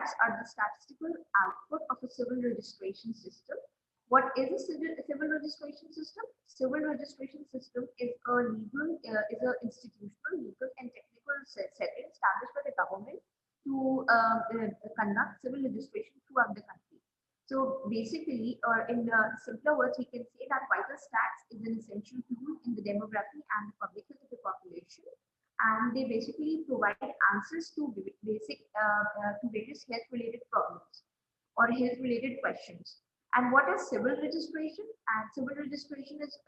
stats are the statistical output of a civil registration system. What is a civil registration system? Civil registration system is a institutional, legal, and technical setting established by the government to conduct civil registration throughout the country. So basically, or in simpler words, we can say that vital stats is an essential tool in the demography and the public health of the population, and they basically provide answers to to various health-related problems or health-related questions. And what is civil registration? And civil registration is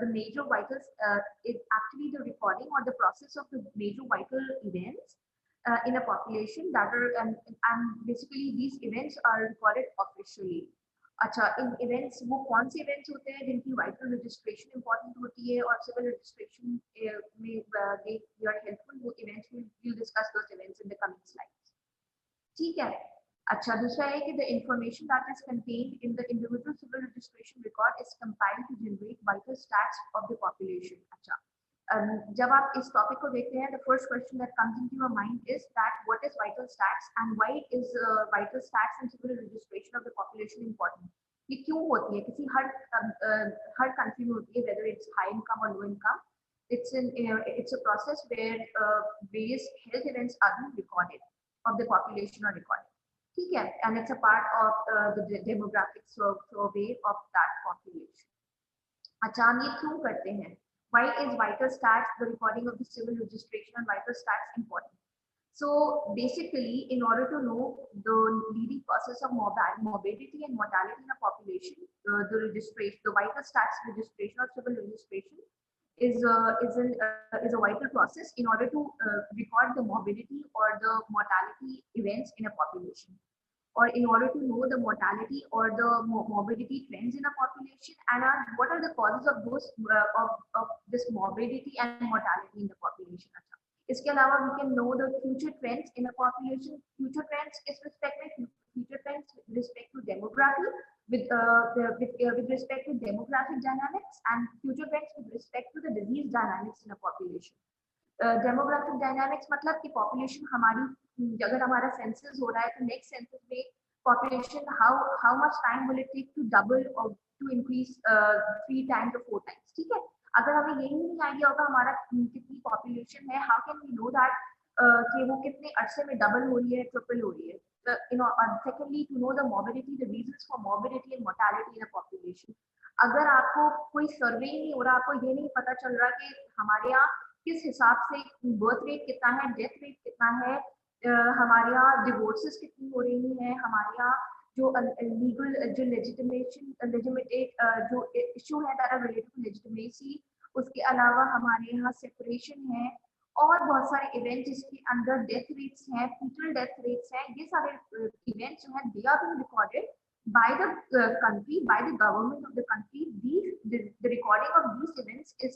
the major vitals. Is actually the recording or the process of the major vital events in a population that are and basically these events are recorded officially. अच्छा, इन events वो कौन से events होते हैं जिनकी vital registration important होती है और civil registration में they are helpful. वो events we'll discuss those events in the coming slides. ठीक है. अच्छा, दूसरा है कि the information that is contained in the individual civil registration record is compiled to generate vital stats of the population. अच्छा, जब आप इस टॉपिक को देखते हैं, the first question that comes into your mind is that what is vital stats and why is vital stats and civil registration of the population important? ये क्यों होती है? किसी हर country में होती है, whether it's high income or low income. It's a process where various health events are being recorded of the population are recorded. ठीक है, and it's a part of the demographic survey of that population. अच्छा, हम ये क्यों करते हैं? Why is vital stats, the recording of the civil registration and vital stats important? So basically, in order to know the leading causes of morbidity and mortality in a population, the vital stats registration or civil registration is a vital process in order to record the morbidity or the mortality events in a population, or in order to know the mortality or the morbidity trends in a population, and what are the causes of those of this morbidity and mortality in the population. इसके अलावा we can know the future trends in a population. Future trends is future trends with respect to demography, with respect to demographic dynamics, and future trends with respect to the disease dynamics in a population. Demographic dynamics मतलब कि population हमारी, अगर हमारा census हो रहा है तो next census में population how much time will it take to double और to increase 3 times or 4 times. ठीक है, अगर हमें यही नहीं आइडिया होगा हमारा कितनी पॉपुलेशन है, how can we know that कि वो कितने अरसे में डबल हो रही है, ट्रिपल हो रही है. Secondly, to know the morbidity, the reasons for morbidity and mortality in a population. अगर आपको कोई सर्वे नहीं हो रहा, आपको ये नहीं पता चल रहा कि हमारे यहाँ किस हिसाब से बर्थ रेट कितना है, डेथ रेट कितना है, हमारे यहाँ डिवोर्सेस कितनी हो रही हैं, हमारे यहाँ जो लीगल जो लेजिटिमेट जो इशू है that are related to legitimacy, उसके अलावा हमारे यहाँ सेपरेशन है और बहुत सारे इवेंट जिसके अंदर डेथ रेट्स हैं, फीटल डेथ रेट्स हैं, ये सारे इवेंट्स जो हैं they are being recorded by the country, by the government of the country. The recording of these events is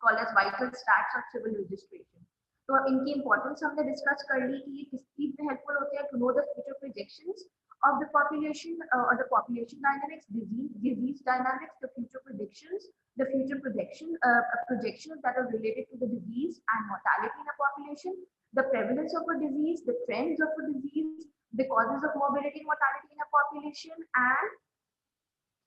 called as vital stats of civil registration. तो इनकी importance हमने discuss कर ली कि ये किस चीज में हेल्पफुल होते हैं, to know the future projections of the population or the population dynamics, disease dynamics, the future projections that are related to the disease and mortality in a population, the prevalence of a disease, the trends of a disease, the causes of morbidity and mortality in a population,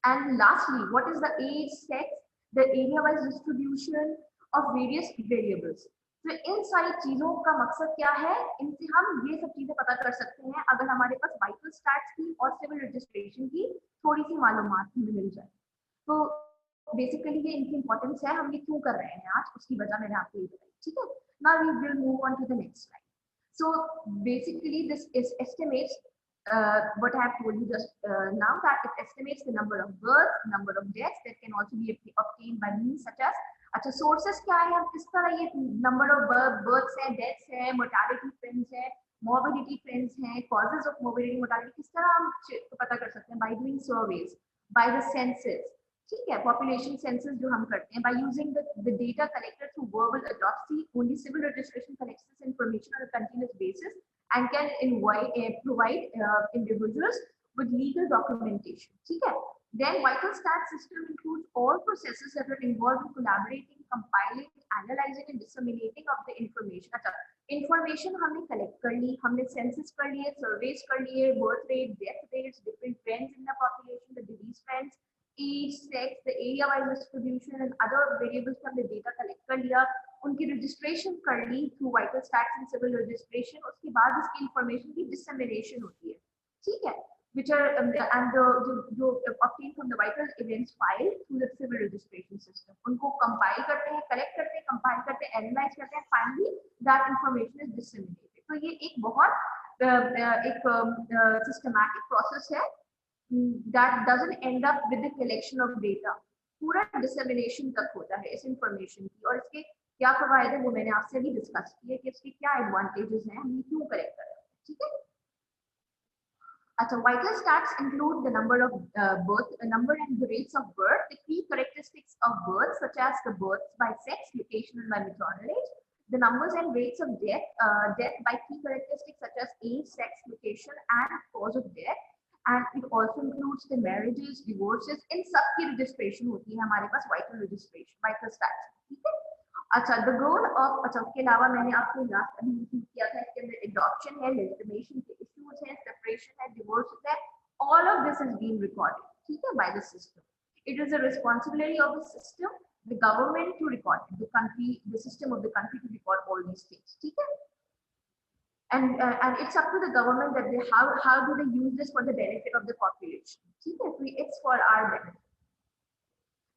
and lastly, what is the age, sex, the area-wise distribution of various variables. तो इन सारी चीजों का मकसद क्या है, इनसे हम ये सब चीजें पता कर सकते हैं अगर हमारे पास वाइटल स्टैट्स की और सिविल रजिस्ट्रेशन की थोड़ी सी मालूमात हमें मिल जाए. तो बेसिकली ये इनकी इंपॉर्टेंस है, हम ये क्यों कर रहे हैं आज, उसकी वजह मैंने आपको ये बताई. ठीक है, now we will move on to the next slide. So basically this estimates what I have told you just now, that it estimates the number of births, number of deaths that can also be obtained by means such as, अच्छा sources क्या है, हम किस तरह ये number of births है, deaths है, mortality trends है, मॉर्बिडिटी ट्रेंड्स है, कॉजेस ऑफ मॉर्बिडिटी मोर्टालिटी, किस तरह हम पता कर सकते हैं, by doing surveys, by the census. ठीक है, पॉपुलेशन सेंसस जो हम करते हैं, by using the data collected through verbal autopsy. Only civil registration collects this information on a continuous basis and can provide individuals with legal documentation. ठीक है. Then vital stats system includes all processes that are involved in collaborating, compiling, analysing and disseminating of the information. अच्छा, information हमने collect कर ली, हमने census कर लिए, सर्वेस कर लिए, birth rate, death rates, different trends in the population, the disease trends, age, sex, the area wise distribution and other variables का हमने डेटा कलेक्ट कर लिया, उनकी रजिस्ट्रेशन कर ली through vital stats and civil registration. उसके बाद इसकी इंफॉर्मेशन की डिसमिनेशन होती है, ठीक है, which are and जो obtained from the vital events file through the civil registration system, उनको compile करते हैं, collect करते हैं, compile करते हैं, analyze करते हैं, finally that information is disseminated। तो ये एक बहुत एक systematic process है that doesn't end up with the collection of data, पूरा dissemination तक होता है इस information की, और इसके क्या फायदे वो मैंने आपसे भी डिस्कस किए कि इसके क्या एडवांटेजेस हैं, हम क्यों करेक्ट कर रहे हैं, ठीक है। अच्छा, vital stats include the number of number and the rates of birth, the key characteristics of birth such as the births by sex, location and by maternal age, the numbers and rates of death, death by key characteristics such as age, sex, location and cause of death, and it also includes the marriages, divorces, in सब की registration होती है हमारे पास vital registration, vital stats, ठीक है। अच्छा, the goal of, अच्छा उसके अलावा मैंने आपको लास्ट अभी किया था, इसके अंदर adoption है, legitimation के issues है, separation है, divorce है, all of this is being recorded, ठीक है, by the system. It is a responsibility of the system, the government to record it, the country, the system of the country to record all these things, ठीक है। And it's up to the government that they how do they use this for the benefit of the population, ठीक है, it's for our benefit,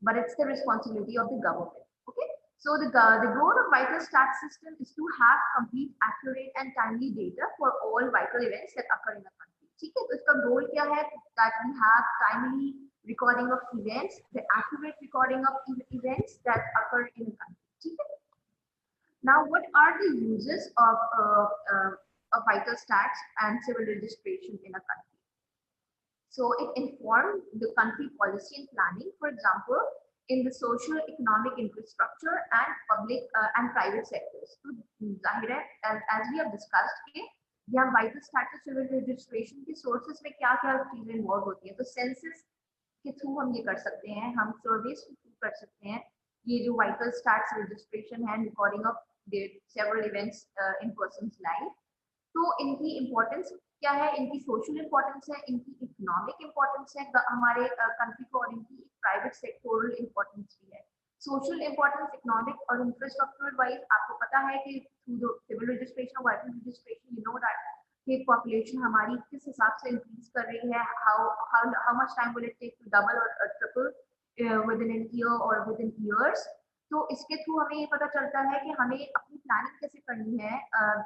but it's the responsibility of the government, okay। So the goal of vital stats system is to have complete, accurate and timely data for all vital events that occur in a country, ठीक है। तो इसका goal क्या है, that we have timely recording of events, the accurate recording of events that occur in a country, ठीक है। Now, what are the uses of vital stats and civil registration in a country? So it informs the country policy and planning, for example, in the social, economic infrastructure and public and private sectors. So, जाहिर है, as we have discussed कि यहाँ vital stats और civil registration के sources में क्या-क्या चीजें involve होती हैं। तो census के थ्रू हम ये कर सकते हैं, हम surveys के थ्रू कर सकते हैं, ये जो vital stats registration है, recording of several events in person's life। तो इनकी इम्पोर्टेंस क्या है, इनकी सोशल इम्पोर्टेंस है, इनकी इकोनॉमिक इम्पोर्टेंस है हमारे कंट्री को, और इनकी प्राइवेट सेक्टोरल इम्पोर्टेंस भी है। सोशल इम्पोर्टेंस, इकोनॉमिक और इंफ्रास्ट्रक्चरल वाइज आपको पता है कि थ्रू द सिविल रजिस्ट्रेशन और vital registration you know that कि पॉपुलेशन हमारी किस हिसाब से इंक्रीज कर रही है, how much time will it take to double और triple within an year और विद इन ईयर्स। तो इसके थ्रू हमें ये पता चलता है कि हमें अपनी प्लानिंग कैसे करनी है,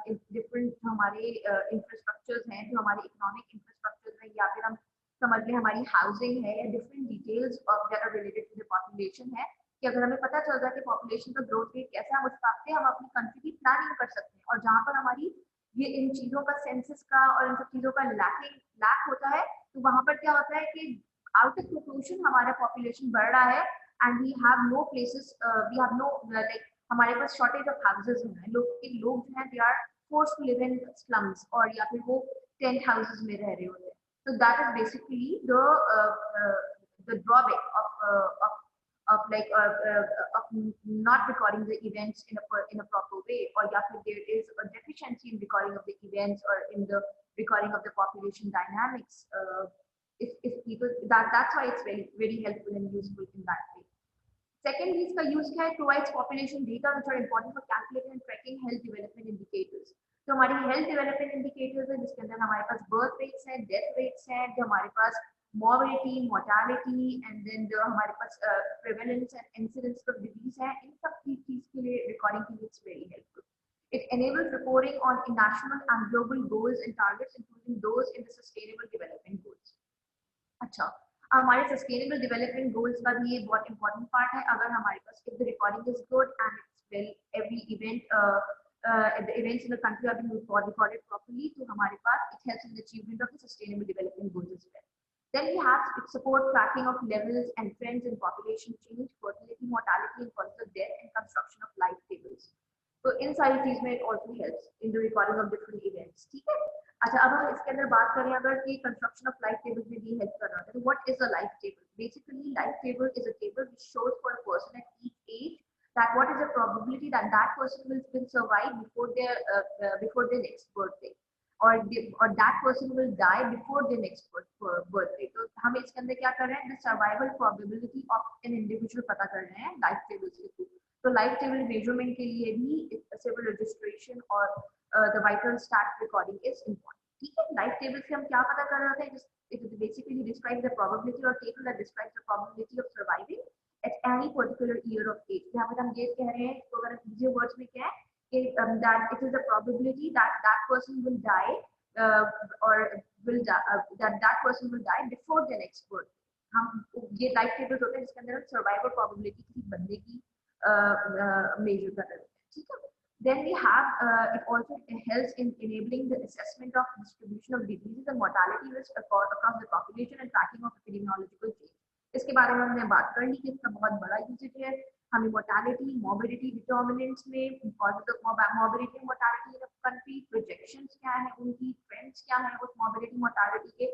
डिफरेंट जो हमारे इंफ्रास्ट्रक्चर्स हैं, जो हमारे इकोनॉमिक इंफ्रास्ट्रक्चर्स हैं, या फिर हम समझ लें हमारी हाउसिंग है, या different details of that are related to the population है, कि अगर हमें पता चल जाए कि पॉपुलेशन का ग्रोथ रेट कैसा है, उस हिसाब से हम अपनी कंट्री की प्लानिंग कर सकते हैं। और जहाँ पर हमारी ये इन चीज़ों का, सेंसस का और इन सब चीज़ों का लैक होता है, तो वहाँ पर क्या होता है कि आउट ऑफ प्रोपोर्शन हमारा पॉपुलेशन बढ़ रहा है, and we have no places, we have no like हमारे पास shortage of houses हैं, लोग जो हैं they are forced to live in slums, और या फिर वो tent houses में रह रहे होते हैं। So that is basically the drawback of not recording the events in a proper way, or या फिर there is a deficiency in recording of the events or in the recording of the population dynamics. If people, that's why it's very helpful and useful in that way. Secondly, इसका use क्या है, provides population data which are important for calculating and tracking health development indicators. तो हमारी health development indicators है, जिसके अंदर हमारे पास birth rates हैं, death rates हैं, जो हमारे पास morbidity, mortality, and then जो हमारे पास prevalence and incidence of disease है, इन सब चीज के लिए recording के लिए it's very helpful. It enables reporting on national and global goals and targets, including those in the sustainable development goals. अच्छा, हमारे सस्टेनेबल डेवलपमेंट गोल्स का भी ये बहुत इंपॉर्टेंट पार्ट है। अगर हमारे पास if the recording is good and it's well, every event the events in the country are being recorded properly, तो हमारे पास it helps in the achievement of the sustainable development goals as well. Then we have support tracking of levels and trends in population change, fertility, mortality, and causes of death, and construction of life tables. तो इन सारी चीज में it also helps in the recording of different events, ठीक है। अच्छा, अब हम इसके अंदर बात करें अगर कि कंस्ट्रक्शन ऑफ लाइफ टेबल में भी हेल्प कर रहा है, तो what is a life table? Basically life table is a table which shows for a person at each age that what is the probability that that person will survive before their next birthday, or that person will die before their next birthday. तो हम इसके अंदर क्या कर रहे हैं, the survival probability of an individual पता कर रहे हैं लाइफ टेबल के थ्रू. तो लाइफ टेबल मेजरमेंट के लिए भी सिविल रजिस्ट्रेशन और the vital stat recording is important. ठीक है, लाइफ टेबल से हम क्या पता कर रहे होते हैं, it basically describes the probability, or table that describes the probability of surviving at any particular year of age. यहाँ पर हम ये कह रहे हैं, तो अगर easier words में क्या है कि that it is the probability that that person will die or will die, that person will die before the next birth. हम ये लाइफ टेबल्स होते हैं जिसके अंदर हम सर्वाइवल प्रोबेबिलिटी किसी बंदे की मेजर कर रहे हैं. ठीक है. Then we have it also helps in enabling the assessment of distribution of diseases and mortality risk across the population and tracking of epidemiological change. इसके बारे में हमने बात कर ली कि इसका बहुत बड़ा यूजेज है. हमें मोर्टालिटी मॉर्बिडिटी डिटर्मिनेंट्स में causes of morbidity mortality in country, projections क्या है उनकी, ट्रेंड्स क्या है उस मॉर्बिडिटी मोर्टालिटी के,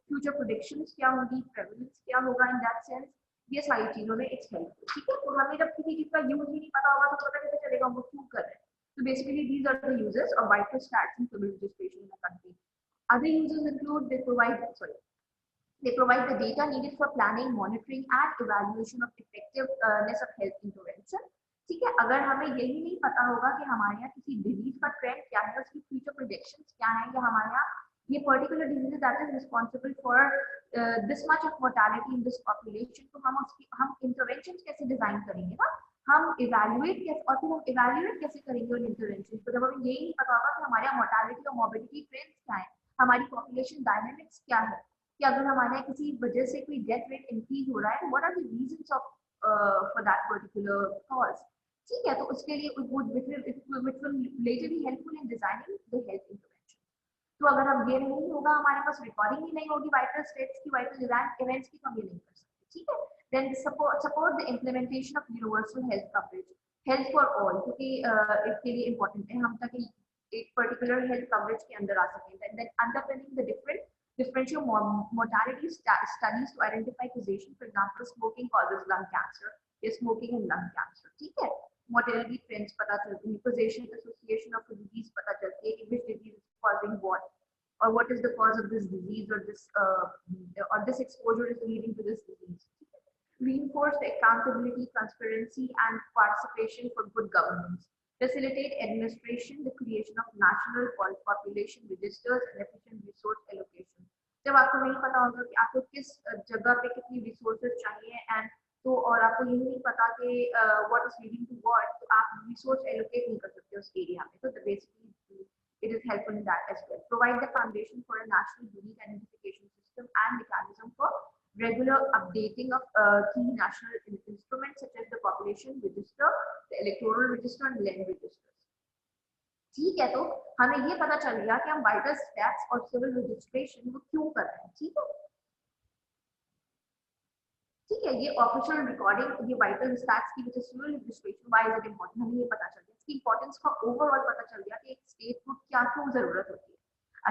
फ्यूचर प्रेडिक्शंस क्या होंगी, प्रेवलेंस क्या होगा इन दैट सेंस. ये सारी चीजों में इट्स हेल्पफुल. ठीक है. तो हमें जब किसी चीज का यूज ही नहीं पता होगा तो पता कैसे चलेगा वो क्यों कर रहे हैं. So basically, these are the uses of vital stats in civil registration in a country. Other uses include they provide the data needed for planning, monitoring, and evaluation of effectiveness of health intervention. ठीक है. अगर हमें यही नहीं पता होगा कि हमारे यहाँ किसी डिजीज का ट्रेंड क्या है, उसकी फ्यूचर प्रोजेक्शंस क्या है, या हमारे यहाँ ये particular disease that is responsible for this much of mortality in this population, तो हम इंटरवेंशंस कैसे डिजाइन करेंगे ना, हम इवैल्यूएट कैसे, और फिर हम इवैल्यूएट कैसे करेंगे उन इंटरवेंशन को जब हमें यही नहीं पता होगा कि हमारे यहाँ मोर्टालिटी और मॉर्बिडिटी ट्रेंड्स क्या है, हमारी पॉपुलेशन डायनामिक्स क्या है, कि अगर हमारे यहाँ किसी वजह से कोई डेथ रेट इंक्रीज हो रहा है, what are the reasons of for that particular cause. ठीक है. तो उसके लिए which will later be helpful in designing the health intervention. तो अगर हम ये नहीं होगा, हमारे पास रिकॉर्डिंग ही नहीं होगी वाइटल स्टेट्स की, वाइटल इवेंट्स की, तो हम ये नहीं कर सकते. ठीक है. Then support the implementation of universal health coverage, health for all, क्योंकि इसके लिए important है हम तक एक particular health coverage के अंदर आ सकें. Then underpinning the differential mortality studies to identify causation. For example, smoking causes lung cancer, या smoking and lung cancer. ठीक है. Mortality trends पता चलती है, causation association of a disease पता चलती है कि which disease is causing what, or what is the cause of this disease, or this exposure is leading to this disease. Reinforce the accountability, transparency, and participation for good governance. Facilitate administration, the creation of national population registers, and efficient resource allocation. जब आपको नहीं पता होगा कि आपको किस जगह पे कितनी resources चाहिए, and तो और आपको यही नहीं पता कि what is leading to what, तो आप resource allocate नहीं कर सकते उस area में. तो basically it is helpful in that as well. Provide the foundation for a national unique identification system and mechanism for regular updating of key national instruments such as the population register, the electoral register, and land registers. ठीक है. तो हमें ये पता चल गया कि हम वाइटल स्टैट्स और सिविल रजिस्ट्रेशन को क्यों कर रहे हैं. ठीक है. ठीक है. ये ऑफिशियल रिकॉर्डिंग, ये वाइटल स्टैट्स की वजह से civil registration why is it important, हमें ये पता चल गया. इसकी इंपॉर्टेंस का ओवरऑल पता चल गया कि एक स्टेट को क्या क्यों जरूरत होती है.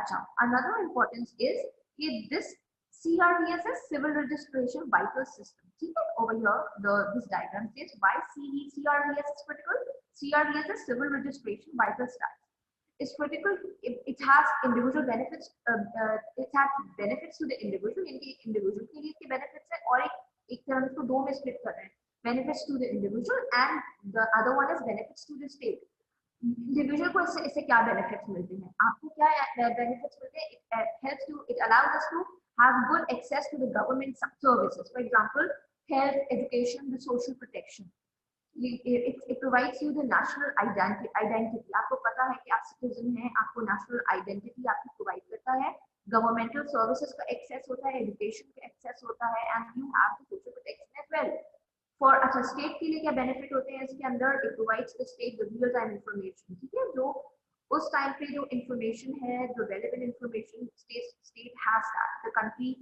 अच्छा, अनदर इंपॉर्टेंस इज कि this CRVS is civil registration vital system. ठीक है. Over here, this diagram says why CRVS is critical. CRVS is civil registration vital status. It's critical. It has individual benefits. It has benefits to the individual. इनके individual के लिए इसके benefits है, और एक तरह हम इसको दो में split कर रहे हैं. Benefits to the individual and the other one is benefits to the state. Individual को इससे क्या बेनिफिट्स मिलते हैं, आपको क्या बेनिफिट्स मिलते हैं. it allows us to have good access to the government services, for example health, education, the social protection. It provides you the national identity. आपको पता है कि आप सिटीजन हैं, आपको नेशनल आइडेंटिटी आपको प्रोवाइड करता है. गवर्नमेंटल सर्विसेज का एक्सेस होता है, एजुकेशन का एक्सेस होता है, and you have the social protection as well. For अच्छा, स्टेट के लिए क्या बेनिफिट होते हैं इसके अंदर. It provides the state the real time information. ठीक है. जो उस टाइम पे जो इंफॉर्मेशन है, जो relevant information state has that, the country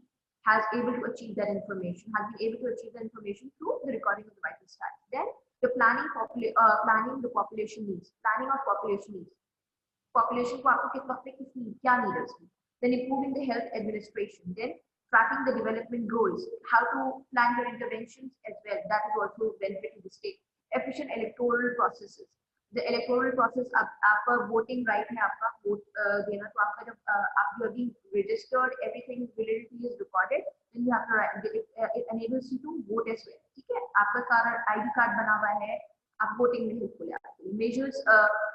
has able to achieve that information, has been able to achieve the information through the recording of the vital stats. Then the planning the population needs, planning of population needs. Population को आपको किस वक्त पे किस need, क्या need है उसमें. Then improving the health administration. Then tracking the development goals, how to plan your interventions as well. That is also benefit to the state. efficient electoral processes. The electoral process, आपका voting right है, आपका vote देना, तो आपका जब आप you are being registered, everything related to you is recorded, then you have to write, it enables you to vote as well. ठीक है, आपका सारा ID card बना हुआ है, आप voting में helpful है आपके लिए. Measures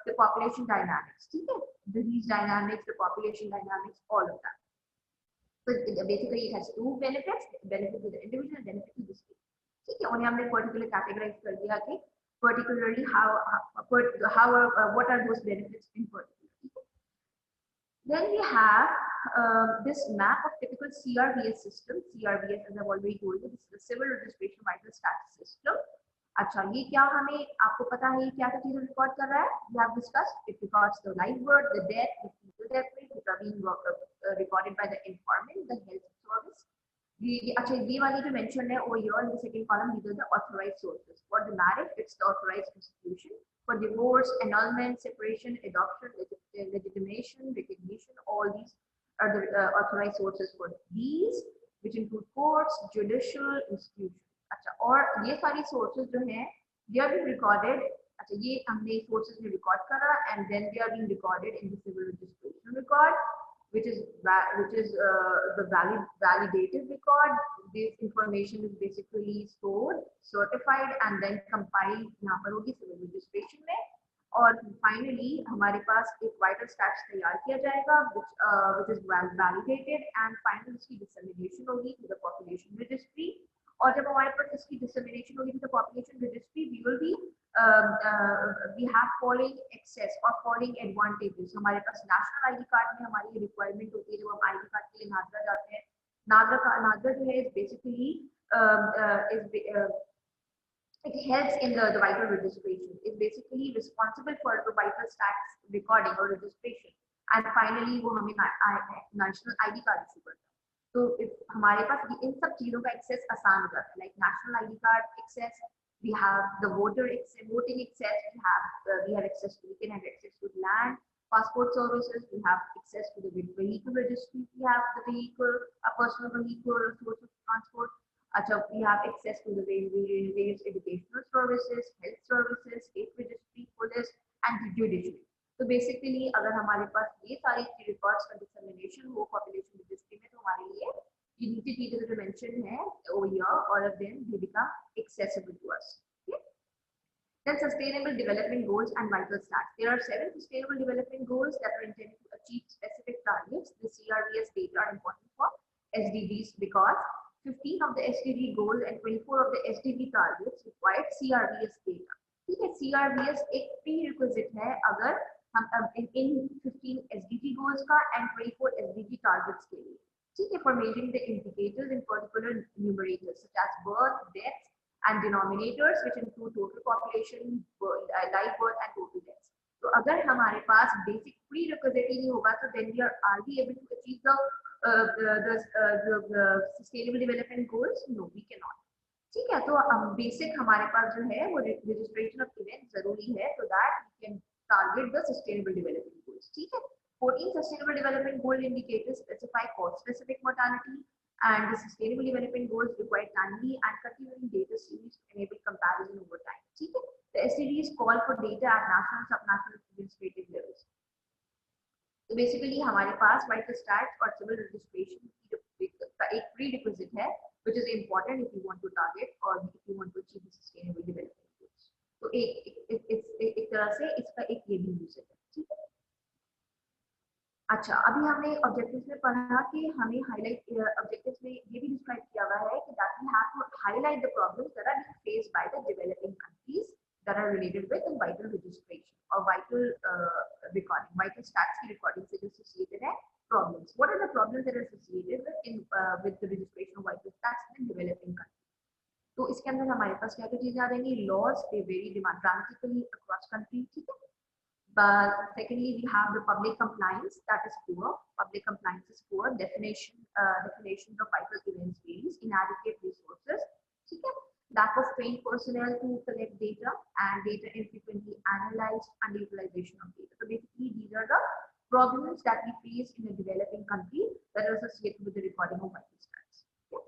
the population dynamics. ठीक है, the disease dynamics, the population dynamics, all of that. So basically it has two benefits: benefit to the individual, benefit to the state. ठीक है, उन्हें हमने particular categorize कर दिया कि particularly what are those benefits in particular. Then we have this map of typical CRVS system. CRVS, as I've already told you, this is the Civil Registration Vital Stats System. अच्छा, ये क्या हमें आपको पता है ये क्या क्या चीजें रिकॉर्ड कर रहा है? We have discussed it records the live birth, the death, the fetal death rate, which are being recorded by the informant, the health service. अच्छा, ये वाली जो mentioned है over here in the second column, these are the authorized sources. For the marriage, it's the authorized institution. For divorce, annulment, separation, adoption, legitimation, recognition, all these are the authorized sources for these, which include courts, judicial institutions. अच्छा, और ये सारी sources जो हैं, they are being recorded. अच्छा, ये हमने sources में record करा, and then they are being recorded in the civil registration record, which is the validated record. This information is basically stored, certified, and then compiled यहाँ पर होगी civil registration में. और finally हमारे पास एक vital stats तैयार किया जाएगा, which is validated, and finally इसकी dissemination होगी to the population registry. और जब हमारे पास इसकी dissemination होगी to the population registry, we will be we have following excess or following advantages. हमारे पास national ID card में हमारी requirement होती है जब हम ID card के लिए नादरा जाते हैं. नादरा जो है is basically it helps in the vital registration. It's basically responsible for the vital stats recording or registration. And finally वो हमें national ID card issue करता है. तो हमारे पास इन सब चीजों का एक्सेस आसान हो जाता है, like national ID card access, we have the voting access, we have access to, we can have access to land, passport services, we have access to the vehicle registry, we have the vehicle, a personal vehicle, a source of transport. We have access to the various educational services, health services, state registry, police, and the judiciary. तो basically अगर हमारे पास ये सारी records का dissemination हो population registry में, तो हमारे लिए ये नीचे चीजें जो मेंशन है over here, all of them they become accessible to us. Okay? Then sustainable development goals and vital stats. There are 7 sustainable development goals that are intended to achieve specific targets. The CRVS data are important for SDGs because 15 of the SDG goals and 24 of the SDG targets require CRVS data. ठीक है, CRVS एक prerequisite है अगर हम in 15 SDG goals का and 24 SDG targets के लिए. ठीक है, for measuring the indicators in particular numerators such as birth, deaths, and denominators which include total population, live birth, and total deaths. तो अगर हमारे पास basic prerequisite ही नहीं होगा, तो then are we able to achieve the sustainable development goals? No, we cannot. ठीक है, तो basic हमारे पास जो है वो registration of events जरूरी है, so that we can target the sustainable development goals. ठीक है, 14 sustainable development goal indicators specify cause-specific mortality, and the sustainable development goals require timely and continuing data series to enable comparison over time. ठीक है, the SDGs call for data at national, subnational, administrative levels. तो basically हमारे पास vital stats और civil registration का एक prerequisite है, which is important if you want to target or if you want to achieve the sustainable development goals. तो एक तरह से इसका एक ये भी यूज है. ठीक है, अच्छा, अभी हमने ऑब्जेक्टिव्स में पढ़ा कि हमें हाईलाइट ऑब्जेक्टिव्स में ये भी डिस्क्राइब किया हुआ है कि that we have to highlight the problems that are being faced by the developing countries that are related with vital registration or vital recording, vital stats की recording से जो associated है problems. What are the problems that are associated with the registration of vital stats in developing countries? तो इसके अंदर हमारे पास क्या क्या चीजें आ जाएंगी? Laws they vary dramatically across countries. ठीक है, but secondly we have the public compliance that is poor. Public compliance is poor. Definitions of vital events varies. Inadequate resources. ठीक है, lack of trained personnel to collect data and data infrequently analyzed, underutilization of data. So basically these are the problems that we face in a developing country that are associated with the recording of vital stats. Okay?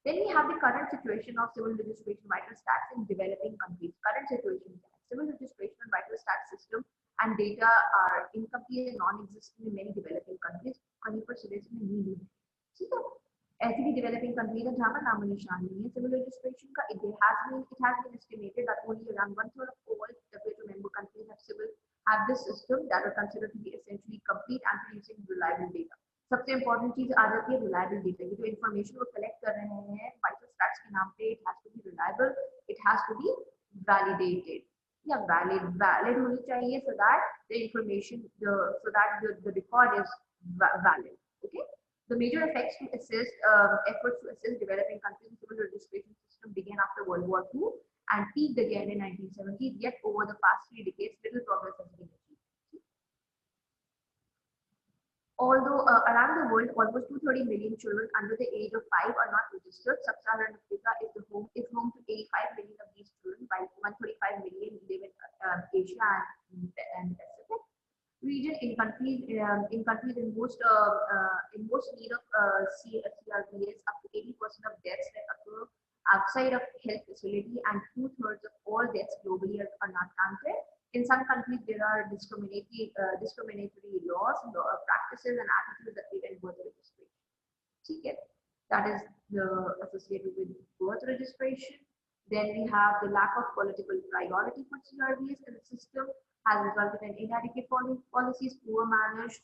Then we have the current situation of civil registration vital stats in developing countries. Current situation: civil registration and vital stats system and data are incomplete and non-existent in many developing countries. कहीं पर suggestion नहीं है, ठीक है? ऐसी भी developing countries हैं जहाँ पर नामो निशान नहीं है civil registration का. It has been estimated that only around 1/3 of all WHO member countries have this system that are considered to be essentially complete and producing reliable data. सबसे इम्पोर्टेंट चीज आ जाती है रिलायबल डेटा की. जो information वो collect कर रहे हैं वाइटल स्टैट्स के नाम पे, it has to be reliable, it has to be validated या वैलिड होनी चाहिए so that the information so that the record is valid. Okay, the major effects to assist efforts to assist developing countries in civil registration system began after World War II and peaked again in 1970s. Yet over the past 3 decades little progress has been achieved. Although around the world, almost 230 million children under the age of 5 are not registered, Sub-Saharan Africa is home to 85 million of these children, while 135 million live in Asia and Pacific region. In countries in most need of CRVS, up to 80% of deaths that occur outside of health facility, and 2/3 of all deaths globally are not counted. In some countries, there are discriminatory laws, practices, and attitudes that prevent birth registration. Okay. That is associated with birth registration. Then we have the lack of political priority for CRVS in the system has resulted in inadequate policies, poor managed,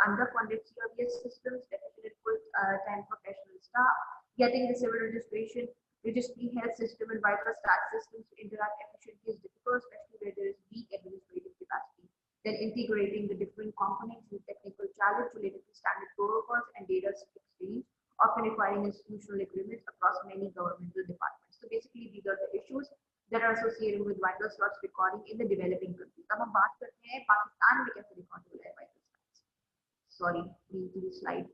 underfunded CRVS systems, deficient full-time professional staff. Getting the civil registry, health system, and vital stat systems to interact efficiently is difficult, especially where there is weak administrative capacity. Then integrating the different components is a technical challenge related to standard protocols and data exchange, often requiring institutional agreements across many governmental departments. So basically, these are the issues that are associated with vital slots recording in the developing countries. अब हम बात करते हैं पाकिस्तान में कैसे record हो रहा है vital slots. Sorry, the slide.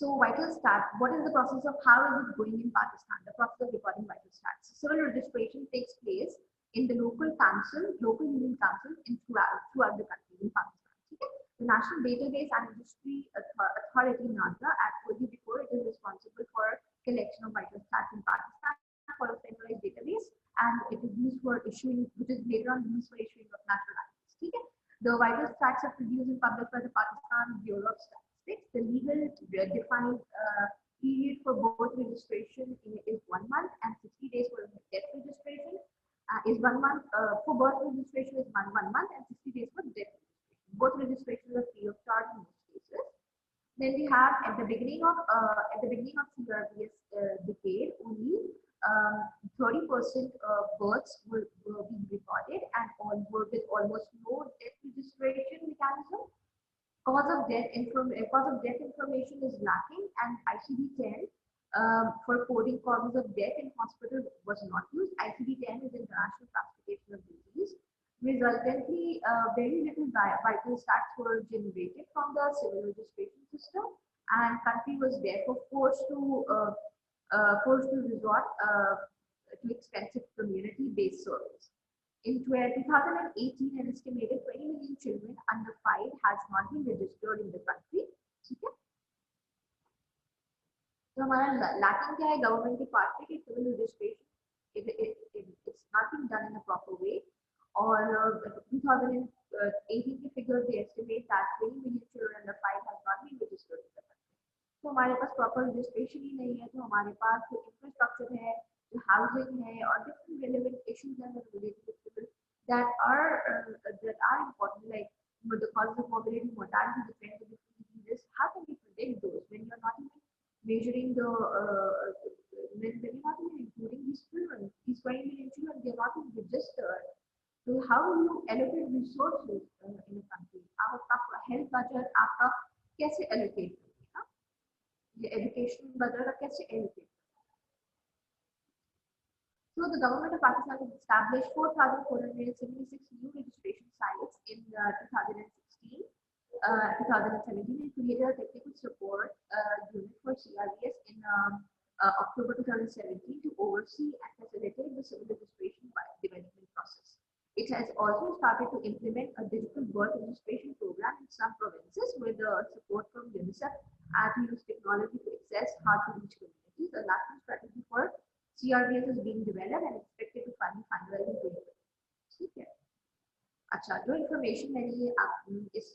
So vital stat, what is the process of how is it going in Pakistan? The process of recording vital stats. Civil registration takes place in the local union council throughout the country in Pakistan. Okay? The National Database and Registry Authority (NADRA), as told you before, it is responsible for collection of vital stats in Pakistan for a centralized database, and it is used for issuing, which is later on used for issuing of national IDs. Okay? The vital stats are produced and published by the Pakistan Bureau of Stats. The legal defined period for birth registration is 1 month, and 60 days for death registration is 1 month. For birth registration is 1 month, and 60 days for death registration. Both registrations are free of charge in most cases. Then we have at the beginning of CRVS decade, only 30% births will be recorded, and with almost no death registration mechanism. Cause of death information is lacking, and ICD-10 for coding causes of death in hospital was not used. ICD-10 is International Classification of Disease. Resultantly, very little vital stats were generated from the civil registration system, and country was therefore forced to resort to expensive community-based service. In 2018, an estimated 20 million children under 5 has not been registered in the country. ठीक है? तो हमारा lacking क्या है government के part पे कि civil registration it's not being done in a proper way. और 2018 के figures they estimate that 20 million children under 5 has not been registered in the country. तो हमारे पास proper registration ही नहीं है, तो हमारे पास जो infrastructure है, जो housing है, और different relevant issues हैं related to civil that are important, like the causes of morbidity, mortality, the trends of different diseases. How can we predict those when you're not even measuring the when you're not even including these children, these 20 million children, they're not even registered. So how will you allocate resources in a country? आपका health budget आपका कैसे allocate करेगा? ये education budget कैसे allocate? So the government of Pakistan has established 4,476 new registration sites in 2016, 2017, and created a technical support unit for CRVS in October 2017 to oversee and facilitate the civil registration development process. It has also started to implement a digital birth registration program in some provinces with the support from UNICEF and to use technology to access hard-to-reach communities. The national strategy for CRVS is being developed and expected to finalize in 2020. ठीक है. अच्छा, जो information मैंने इस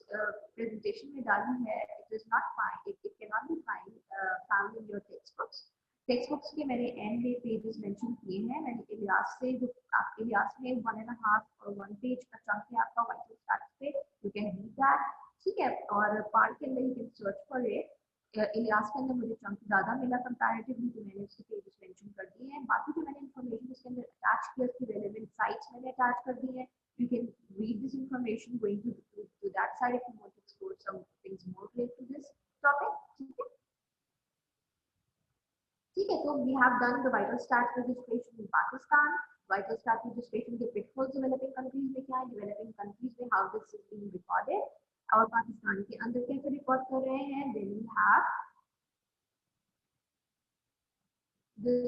presentation में डाली है, it is not fine, it cannot be found in your textbooks. Textbooks के मैंने एंड में पेजेस मेंशन किए हैं. मैंने इलियास से जो आप इलियास में 1.5 और 1 पेज का चंक है आपका वाइटल स्टैट्स पे, यू कैन रीड दैट. ठीक है. और पार्ट के अंदर you can search for it. Ilyas के अंदर मुझे चंक ज़्यादा मिला कंपैरेटिवली, तो मैंने उसके पेजेस मेंशन कर दिए हैं. बाकी जो मैंने इन्फॉर्मेशन इसके अंदर अटैच किया, उसकी रेलेवेंट साइट्स मैंने अटैच कर दी है. You can read this information going to that side if you want to explore some things more related to this topic. ठीक है. So we have done the vital stats registration in Pakistan. Vital stats registration के pitfalls developing countries में क्या है, developing countries में how this is being recorded, और पाकिस्तान के अंदर कैसे रिकॉर्ड कर रहे हैं. Then we have this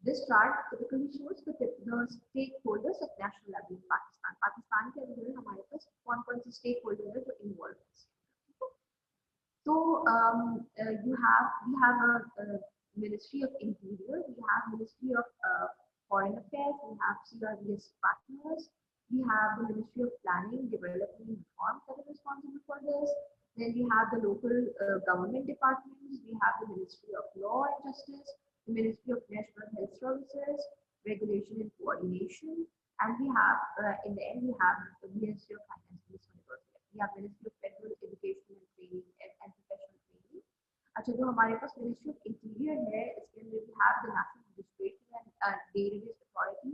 this chart typically shows the stakeholders at national level in Pakistan. Pakistan के अंदर हमारे पास कौन-कौन से stakeholders हैं जो involved हैं. So we have a Ministry of Interior, we have Ministry of Foreign Affairs, we have CRVS partners, we have the Ministry of Planning, Development and Reform that is responsible for this. Then we have the local government departments, we have the Ministry of Law and Justice, the Ministry of National Health Services, Regulation and Coordination, and we have, in the end, we have the Ministry of Finance, we have Ministry of Federal Education and Training and Professional Training. अच्छा, जो हमारे पास Ministry of Interior है, इसके अंदर we have the National Registration and Database Authority,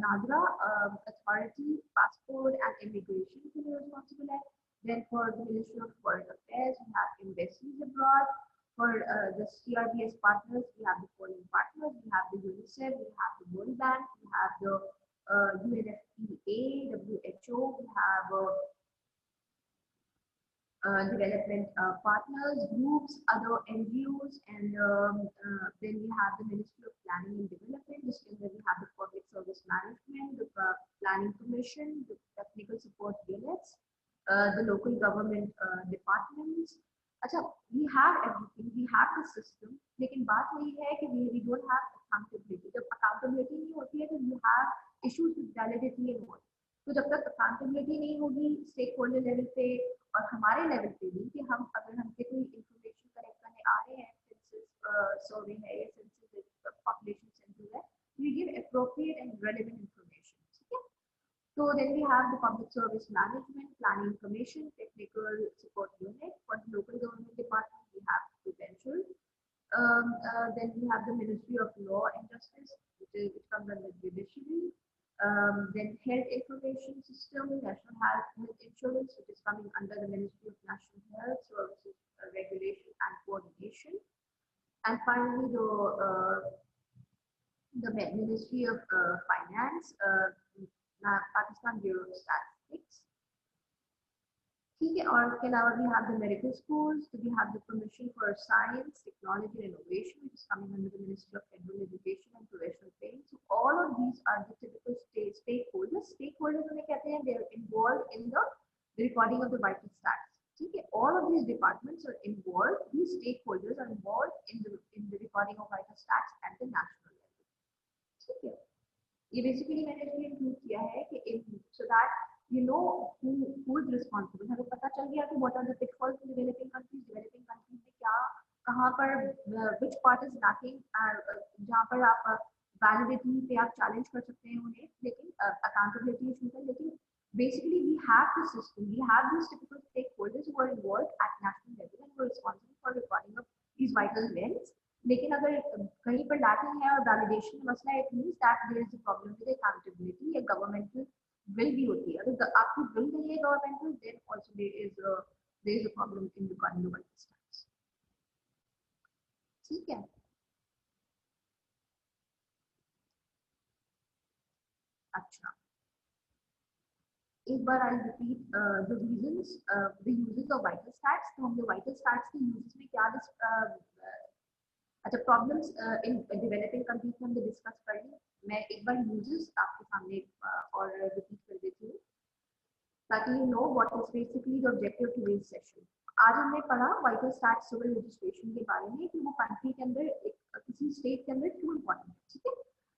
NAGRA Authority, Passport and Immigration के लिए responsible है. Then for the Ministry of Foreign Affairs, we have embassies abroad. For the CRVS partners, we have the foreign partners, we have the UNICEF, we have the World Bank, we have the UNFPA, WHO, we have development partners, groups, other NGOs, and then we have the Ministry of Planning and Development. This is where we have the Public Service Management, the Planning Commission, the Technical Support Units, the local government departments. अच्छा, we have everything, we have the system, लेकिन बात यही है कि we don't have accountability. जब accountability नहीं होती है तो you have issues with validity and all. तो जब तक accountability नहीं होगी stakeholder level पे और हमारे level पे भी, कि हम अगर हमसे कोई information collect करने आ रहे हैं, census survey है या census population census है, we give appropriate and relevant information. ठीक है. So then we have the Public Service Management, Planning Commission, Technical Support Unit. For the local government department, we have Prudential. Then we have the Ministry of Law and Justice, which comes under Judiciary. Then Health Information System, National Health Insurance, which is coming under the Ministry of National Health Services, Regulation and Coordination. And finally, the Ministry of Finance, Pakistan Bureau of Statistics. ठीक है. और इसके अलावा we have the medical schools, so we have the Commission for Science, Technology and Innovation, which is coming under the Ministry of Federal Education and Professional Training. So all of these are the typical stakeholders. Stakeholders उन्हें कहते हैं, they are involved in the recording of the vital stats. ठीक है. All of these departments are involved. These stakeholders are involved in the recording of vital stats at the national level. ठीक है. ये basically मैंने इसलिए include किया है कि so that you know who is responsible. हमें पता चल गया कि what are the pitfalls in developing countries. Developing countries में क्या, कहाँ पर which part is lacking, जहाँ पर आप validity पे आप challenge कर सकते हैं उन्हें, लेकिन accountability issues है. लेकिन basically we have the system, we have these typical stakeholders who are involved at national level and who are responsible for recording of these vital events. लेकिन अगर कहीं पर lacking है और validation मसला है, it means that there is a problem with accountability या governmental will भी होती है. अगर आपकी will नहीं है governmental, then also there is there is a problem in recording the vital stats. ठीक है. अच्छा, एक बार I repeat the reasons, the uses of vital stats. तो हम जो वाइटल स्टैट्स के यूजेस में क्या अच्छा प्रॉब्लम्स इन डेवलपिंग कंट्रीज में हमने डिस्कस कर ली. मैं एक बार यूजेस आपके सामने और रिपीट कर देती हूँ ताकि you know what is basically the objective to this session. आज हमने पढ़ा वाइटल स्टैट्स सिविल रजिस्ट्रेशन के बारे में कि वो कंट्री के अंदर किसी स्टेट के अंदर क्यों इम्पोर्टेंट है. ठीक है,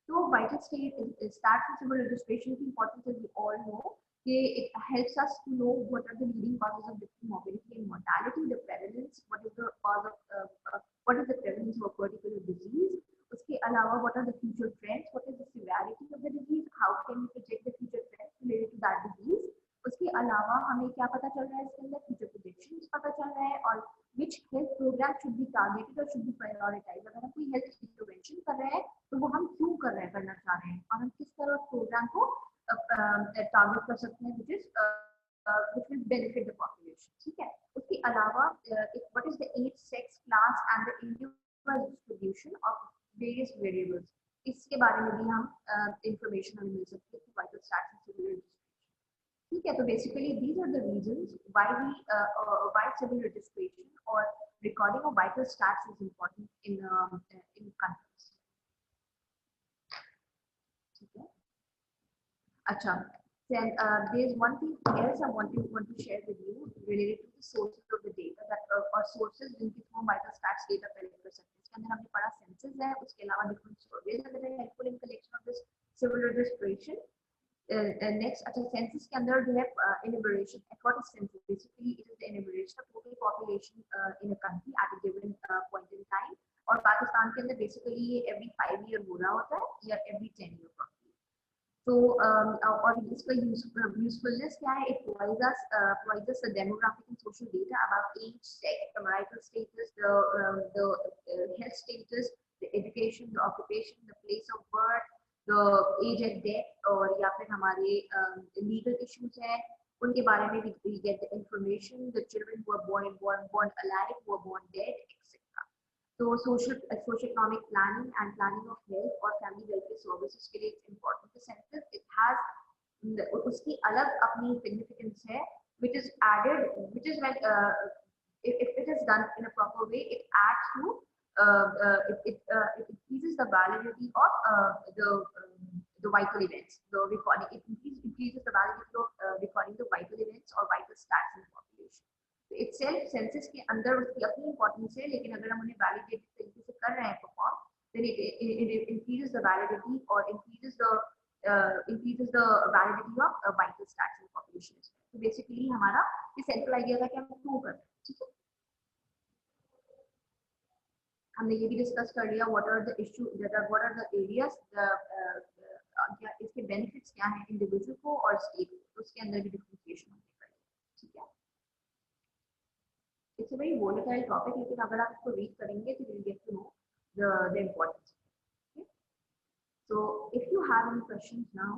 तो vital stats and civil registration की importance we all know. It helps us to know what are the leading causes of different morbidity and mortality, the prevalence, what is the cause of what is the prevalence of a particular disease. उसके अलावा what are the future trends, what is the severity of the disease, how can we project the future trends related to that disease. उसके अलावा हमें क्या पता चल रहा है इसके अंदर future predictions पता चल रहा है और which health program should be targeted or should be prioritized. अगर हम कोई health intervention कर रहे हैं तो वो हम क्यों कर रहे हैं, करना चाह रहे हैं और हम किस तरह प्रोग्राम को टारगेट कर सकते हैं which will benefit the population. ठीक है, उसके अलावा what is the age, sex, class and the individual distribution of various variables. इसके बारे में भी हम इंफॉर्मेशन हमें मिल सकती है vital stats and civil registration. ठीक है, तो basically these are the reasons why civil registration or recording of vital stats is important in countries. ठीक है. अच्छा, then there is one thing else I want to share with you related to the sources of the data that or sources जिनके through vital stats data collect कर सकते हैं. इसके अंदर हमने पढ़ा census है, उसके अलावा different surveys are very helpful in collection of this civil registration. Next, अच्छा census के अंदर जो है enumeration. What is census? Basically, it is the enumeration of total population in a country at a given point in time. और पाकिस्तान के अंदर basically ये every 5 year हो रहा होता है या every 10 year का. तो और इसका यूजफुलनेस क्या है? It provides us the demographic and social data about age, sex, the marital status, the health status, the education, the occupation, the place of birth, the age at death और या फिर हमारे legal issues हैं उनके बारे में we get the information, the children who are born alive, who are born dead, etc. तो socio-economic planning and planning of health और family welfare services के लिए it's important. The census it has उसकी अलग अपनी significance है, which is added, which is when if it is done in a proper way, it adds to it increases the validity of the vital events. The recording it increases the validity of recording the vital events or vital stats in the population. itself census के अंदर उसकी अपनी importance है, लेकिन अगर हम उन्हें validated तरीके से कर रहे हैं perform, then it increases the validity or increases the validity of vital stats in population. तो बेसिकली हमारा ये सेंट्रल आइडिया था कि हम क्यों कर रहे हैं. ठीक है, हमने ये भी डिस्कस कर लिया what are the issue what are the areas क्या इसके बेनिफिट्स क्या हैं इंडिविजुअल को और स्टेट को, उसके अंदर भी डिफरेंशिएशन हमने कर लिया. ठीक है, it's a very volatile topic, लेकिन अगर आप इसको रीड करेंगे तो you'll get to know the importance. Okay, so if you have any questions now.